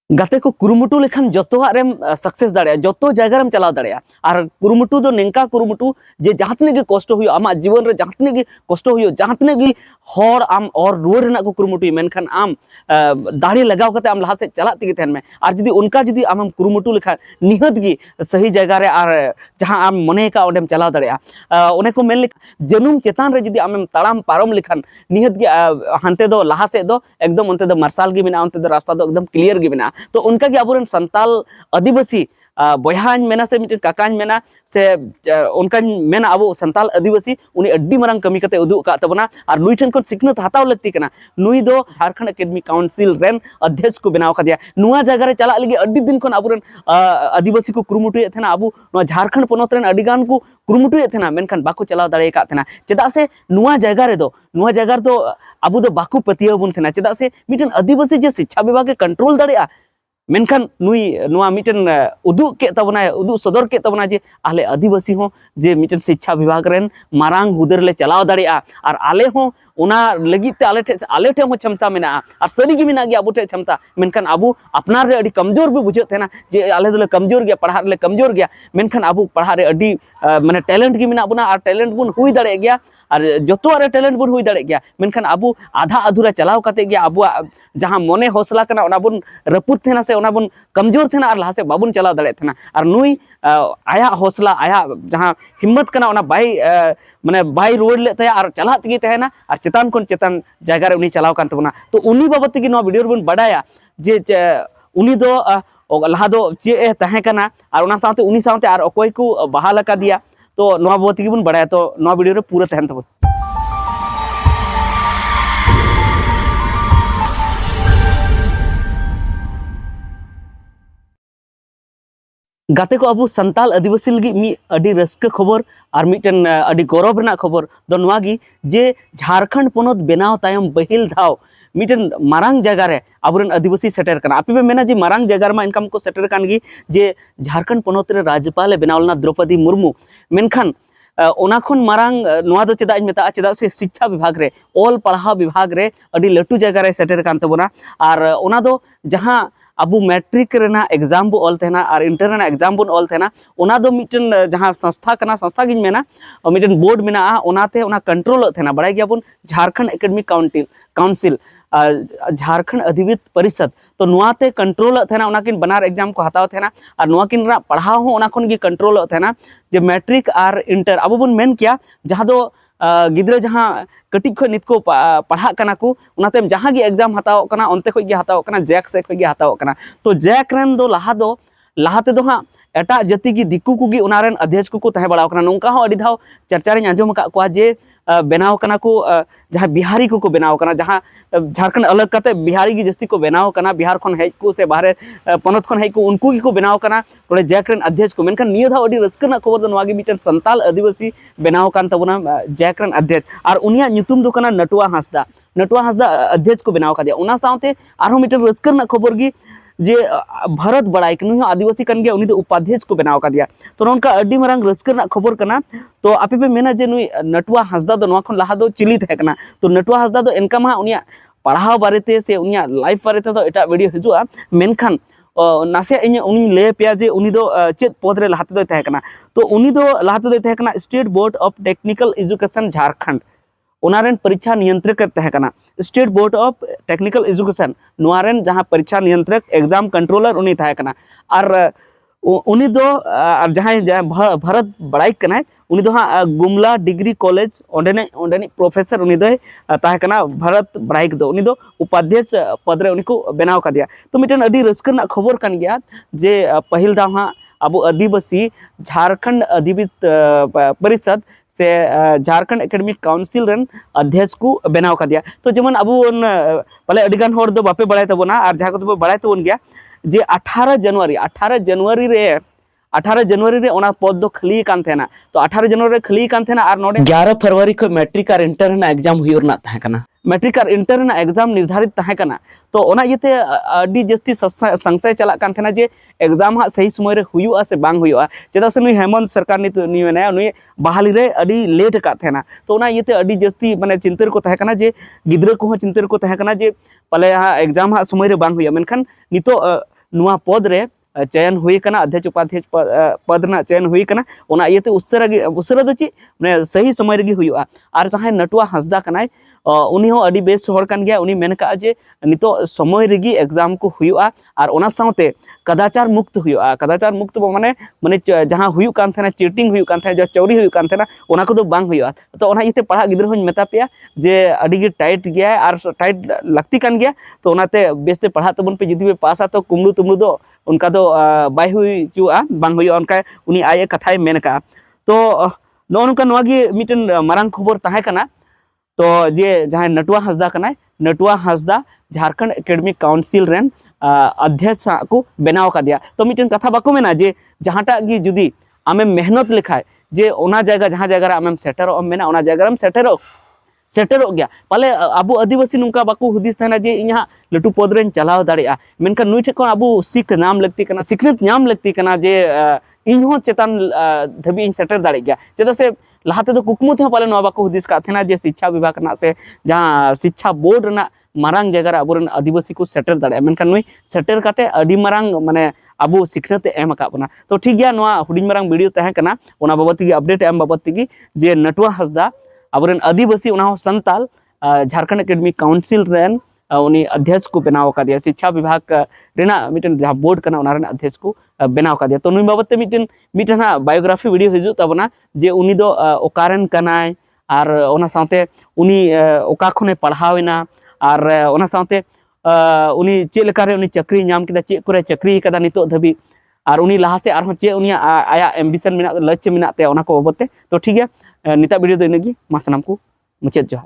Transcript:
गाते को कुरुमुटु लेखान जोतोआरेम सक्सेस दाड़े जोतो जायगा रेम चलाव दाड़े और कुरुमुटु दो नेंका कुरुमुटु जे जहातने के कष्ट हुयो आमा जीवन रे जहातने के कष्ट हुयो जहातने के हर आम और रोड रेना को कुरुमुटु मेनखान आम दाड़ी लगाव कते आम लहा से चलात तेगे तहन में और जुदी उनका जुदी आम कुरुमुटु लेखा निहत गी सही जायगा रे और जहां आम मने का ओडेम चलाव दाड़े ओने को मेन जनुम चेतान रे जुदी आम ताड़ाम पारम लेखान निहत गी हानते दो लहा से दो एकदम उनते दो मार्शल गी मेना उनते दो रास्ता दो एकदम क्लियर गी मेना तो उनका कि आबोरन संताल आदिवासी बयान मेना से मिटन काकान मेना से उनका मेना अब संताल आदिवासी उनी अड्डी मरंग कमी कते उदु का तबना और नुई ठन को सिखनत हताव लगती कना नुई दो झारखंड एकेडमी काउंसिल रेन अध्यक्ष को बनाव खदिया नुआ जगह रे चला लगी अड्डी दिन खन आबोरन आदिवासी को कुरुमुटु थेना अब झारखंड पनत रेन अड्डीगान को कुरुमुटु थेना मेनखान बाको चलाव दाड़े का थेना चेदा से नुआ जगह रे दो अब दो बाको पतिया बुन थेना चेदा से मिटन आदिवासी जे शिक्षा विभाग के कंट्रोल दाड़े मेनखान नुई नुआ मिटन उदुग के तबना उदुग सदर के तबना जे आले आदिवासी हो जे मिटन शिक्षा विभाग रेन मारांग हुदर ले चलाव दाड़ेया और आले हो उना लगित आले ठे हो क्षमता मेना और सरी गी मेना गे आबो ठे क्षमता मेनखान आबो अपनार रे अडी कमजोर भी बुझे थेना जे आले दले कमजोर गया पढ़ा रे कमजोर गया मेनखान आबो पढ़ा रे अडी माने टैलेंट गी मेना बुना और टैलेंट बुन हुई दाड़े गया और जोतो रे टैलेंट बुन हुई दाड़े गया मेनखान आबो आधा अधूरा चलाव कते गया आबो जहां मने हौसला कना ओना बुन रपुत थेना से ओना बुन कमजोर थेना और लहा से बाबुन चलाव दाड़े थेना और नुई आया हौसला आया जहां हिम्मत कना ओना बाई माने बाई रोड ले तया और चला तगी तहना और चेतान कोन चेतान जायगा रे उनी चलाव कान तबना तो उनी बाबत तगी नो वीडियो बन बडाया जे उनी दो लहा दो चे तहे कना और उना साथे उनी साथे और अकोय को बहाल का दिया तो नो बाबत तगी बन बडाया तो नो वीडियो रे पूरा तहन तब गाते को अब संताल आदिवासी लगी मी अडी रस्क खबर और मिटन अडी गौरव रना खबर दो नवागी जे झारखंड पनत बेनाव तायम बहिल धाव मिटन मारांग जगह रे आबरन आदिवासी सेटर कना आपे मेना जे मारांग जगह मा इनकम को सेटर कान गी जे झारखंड पनत रे राज्यपाल बेनावलना द्रौपदी मुर्मू मेनखान ओना खन मारांग नोआ दो चेदा मेता चेदा से शिक्षा विभाग रे ऑल पढ़ाव विभाग रे अडी लटू जगह रे सेटर कान तबना और ओना दो जहां अब मैट्रिक रेना एग्जाम बो ऑल थेना और इंटर रेना एग्जाम बो ऑल थेना ओना दो मिटन जहां संस्था कना संस्था गिन मेना मिटन बोर्ड मेना ओनाते ओना कंट्रोल थेना बड़ाई गया बुन झारखंड एकेडमी काउंसिल झारखंड अधिवित परिषद तो नुआते कंट्रोल थेना ओनाकिन बनार एग्जाम को हताव थेना और नुआकिन रा पढ़ाव हो ओना खन गी कंट्रोल थेना जे मैट्रिक और इंटर अब बुन मेन किया जहां दो गिद्रा जहां कटिक खो नित को पढ़ा कना को उनाते जहां गी एग्जाम हताव कना ओनते खो गी हताव कना जैक से खो गी हताव कना तो जैक रेन दो लहाते दो हां एटा जाति की दिक्कु को गी उनारेन अध्यक्ष को तहे बड़ाव कना नोंका हो अडी धाव चर्चा रे आंजम का को जे बेनाव कना को जहां बिहारी को बेनाव कना जहां झारखंड अलग कते बिहारी की जस्ती को बेनाव कना बिहार खन हेज को से बाहर पनत खन हेज को उनको की को बेनाव कना तोड़े जैकरेन अध्यक्ष को मेनखान निया धाव अडी रस्कना खबर दो नवागी मिटन संताल आदिवासी बेनाव कान तबना जैकरेन अध्यक्ष और उनिया nyutum दो कना नटुआ हांसदा अध्यक्ष को बेनाव का दिया उना साथे आरो मिटन रस्कना खबर गी जे भारत बड़ाई नुई आदिवासी कन गया उनी दो उपाध्यक्ष को बनाव का दिया तो उनका अड्डी मरंग रस्कर खबर कना तो आपे पे मेना जे नुई नटुआ हांसदा दो नवा लहा दो चिली थे कना तो नटुआ हांसदा दो इनका मा उनिया पढ़ाव बारेते से उनिया लाइफ बारेते तो एटा वीडियो हिजुआ मेनखान नासे इन उनी ले पेया जे उनी दो चेत पद रे लहाते दो थे कना तो उनी दो लहाते दो थे कना state board of technical education Jharkhand उनारेन परीक्षा नियंत्रक तहे कना state board of technical education नुआरेन जहां परीक्षा नियंत्रक एग्जाम कंट्रोलर उनी तहे कना और उनी दो जहां भारत बड़ाई कना उनी दो हां गुमला डिग्री कॉलेज ओंडेने प्रोफेसर उनी दो तहे कना भारत बड़ाई दो उनी दो उपाध्यक्ष पद रे उनी को बनाव का दिया तो मिटन अडी रस्कना खबर कान गया जे पहिल दाव हां अब आदिवासी झारखंड अधिवित परिषद से झारखंड एकेडमिक काउंसिल रन अध्यक्ष को बनाव का दिया तो जेमन अब पले अडिगान होर दो बापे बड़ाई तबना और जहां को बड़ाई तबन गया जे 18 जनवरी रे ओना पद दो खाली कान थेना तो 18 जनवरी रे खाली कान थेना और नोडे 11 फरवरी को मैट्रिक और इंटर ना एग्जाम हुयोरना था कना मैट्रिक और इंटर ना एग्जाम निर्धारित था कना तो ओना येते अडी जस्ती संशय चला कान थेना जे एग्जाम हा सही समय रे हुयुआ से बांग हुयुआ चेदा से नुई हेमंत सरकार नि तो निवेना नुई बहाली रे अडी लेट का थेना तो ओना येते अडी जस्ती माने चिंतर को तहे कना जे गिद्रा को चिंतर को तहे कना जे पले हा एग्जाम हा समय रे बांग हुयुआ मेनखान नितो नुआ पद रे चयन हुई कना अध्यक्ष उपाध्यक्ष पद ना चयन हुई कना ओना इयते उसरा दो ची माने सही समय रेगी हुयुआ आर जहां नटुआ हंसदा कनाय उनी हो अडी बेस हर कान गया उनी मेन का जे नितो समय रेगी एग्जाम को हुयुआ आर ओना साउते कदाचार मुक्त हुयुआ कदाचार मुक्त माने माने जहां हुयु कान थेना चीटिंग हुयु कान थे जो चौरी हुयु कान थेना ओना को दो बांग हुयुआ तो ओना इते पढ़ा गिद्र होñ मेता पेया जे अडी गे टाइट गया आर टाइट लगती कान गया तो ओनाते बेसते पढ़ा तबन पे जदी पे पासा तो कुमलु तुमलु दो उनका दो बाय हुई चुआ बांग हुयुआ उनका उनी आए कथाय मेन का तो नोनका नोगी मिटन मारांग खबर ताहे कना तो जे जहां नटुआ हंसदा कना नटुआ हंसदा झारखंड एकेडमिक काउंसिल रेन अध्यक्ष को बनाव का दिया तो मिटन कथा बाको मेना जे जहांटा गी जुदी आमे मेहनत लेखाय जे ओना जगह जहां जगह आमेम सेटरो मेना ओना जगह आम सेटरो गया पाले अबो आदिवासी नुका बाको हुदिस थाना जे इहा लटू पद रेन चलाव दाड़िया मेनका नुई ठेको अबो सिख नाम लगती कना सिखनत नाम लगती कना जे इनहो चेतन धबी सेटर दाड़े गया चेदा से लहाते तो कुकमु थे पाले नवा बाको हुदिस का थेना जे शिक्षा विभाग ना से जहां शिक्षा बोर्ड ना मारांग जगह अबोरन आदिवासी को सेटर दाड़े मेनका नुई सेटर काटे अडी मारांग माने अबो सिखनते एम का बना तो ठीक गया नवा हुडिंग मारांग वीडियो तहे कना ओना बाबत की अपडेट एम बाबत की जे नटुआ हंसदा अबोरन आदिवासी ओना हो संताल झारखंड एकेडमिक काउंसिल रेन उनी अध्यक्ष को बनाव का दिया शिक्षा विभाग रेना मिटन जहां बोर्ड कना ओना रेना अध्यक्ष को बनाव का दिया तो नुई बाबत ते मिटन हा बायोग्राफी वीडियो हिजु तबना जे उनी दो ओकारन कनाय आर ओना साथे उनी ओका खने पढ़ावेना आर ओना साथे उनी चे लेका रे उनी चाकरी नाम किदा चे करे चाकरी कदा नितो धबी आर उनी लहा से आर चे उनी आया एम्बिशन मेना लक्ष्य मेना ते ओना को बाबत ते तो ठीक है निता वीडियो दो इनगी मा सनाम को मुचाद जोहार।